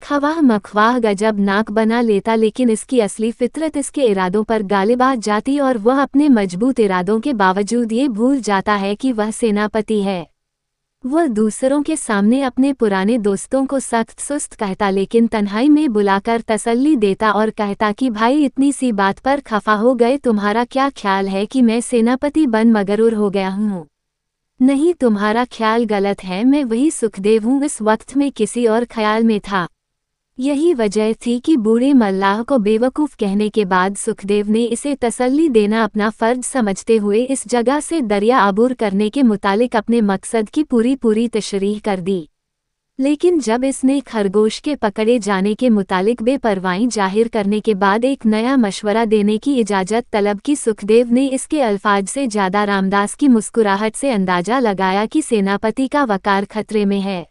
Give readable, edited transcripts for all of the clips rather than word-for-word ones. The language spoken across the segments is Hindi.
खवाह मखवाह गजब नाक बना लेता, लेकिन इसकी असली फितरत इसके इरादों पर गालिब आ जाती और वह अपने मजबूत इरादों के बावजूद ये भूल जाता है कि वह सेनापति है। वह दूसरों के सामने अपने पुराने दोस्तों को सख्त सुस्त कहता, लेकिन तन्हाई में बुलाकर तसल्ली देता और कहता कि भाई इतनी सी बात पर खफा हो गए, तुम्हारा क्या ख्याल है कि मैं सेनापति बन मगरूर हो गया हूँ? नहीं, तुम्हारा ख्याल गलत है, मैं वही सुखदेव हूँ, इस वक्त में किसी और ख्याल में था। यही वजह थी कि बूढ़े मल्लाह को बेवकूफ़ कहने के बाद सुखदेव ने इसे तसल्ली देना अपना फ़र्ज समझते हुए इस जगह से दरिया आबूर करने के मुतालिक अपने मकसद की पूरी तशरीह कर दी। लेकिन जब इसने खरगोश के पकड़े जाने के मुतालिक बेपरवाही जाहिर करने के बाद एक नया मशवरा देने की इजाज़त तलब की, सुखदेव ने इसके अल्फाज से ज़्यादा रामदास की मुस्कुराहट से अंदाज़ा लगाया कि सेनापति का वकार खतरे में है।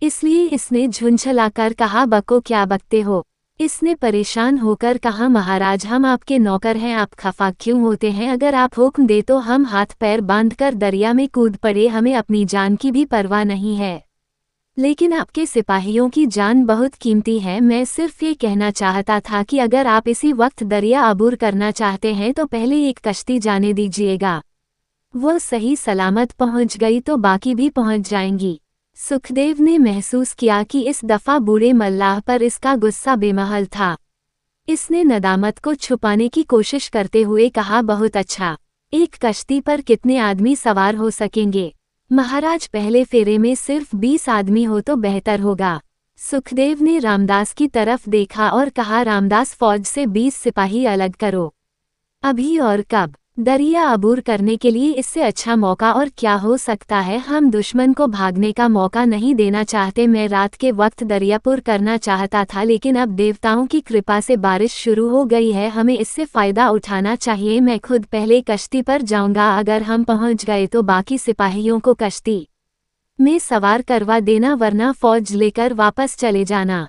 इसलिए इसने झुंझलाकर कहा, बको क्या बकते हो? इसने परेशान होकर कहा, महाराज हम आपके नौकर हैं, आप खफा क्यों होते हैं? अगर आप हुक्म दे तो हम हाथ पैर बांधकर दरिया में कूद पड़े, हमें अपनी जान की भी परवाह नहीं है। लेकिन आपके सिपाहियों की जान बहुत कीमती है। मैं सिर्फ ये कहना चाहता था कि अगर आप इसी वक्त दरिया अबूर करना चाहते हैं तो पहले एक कश्ती जाने दीजिएगा। वो सही सलामत पहुंच गई तो बाकी भी पहुंच जाएंगी। सुखदेव ने महसूस किया कि इस दफ़ा बूढ़े मल्लाह पर इसका गुस्सा बेमहल था। इसने नदामत को छुपाने की कोशिश करते हुए कहा, बहुत अच्छा, एक कश्ती पर कितने आदमी सवार हो सकेंगे? महाराज पहले फेरे में सिर्फ 20 आदमी हो तो बेहतर होगा। सुखदेव ने रामदास की तरफ देखा और कहा, रामदास फौज से 20 सिपाही अलग करो। अभी और कब? दरिया अबूर करने के लिए इससे अच्छा मौका और क्या हो सकता है? हम दुश्मन को भागने का मौका नहीं देना चाहते। मैं रात के वक्त दरियापुर करना चाहता था, लेकिन अब देवताओं की कृपा से बारिश शुरू हो गई है, हमें इससे फ़ायदा उठाना चाहिए। मैं खुद पहले कश्ती पर जाऊंगा, अगर हम पहुंच गए तो बाकी सिपाहियों को कश्ती में सवार करवा देना, वरना फौज लेकर वापस चले जाना।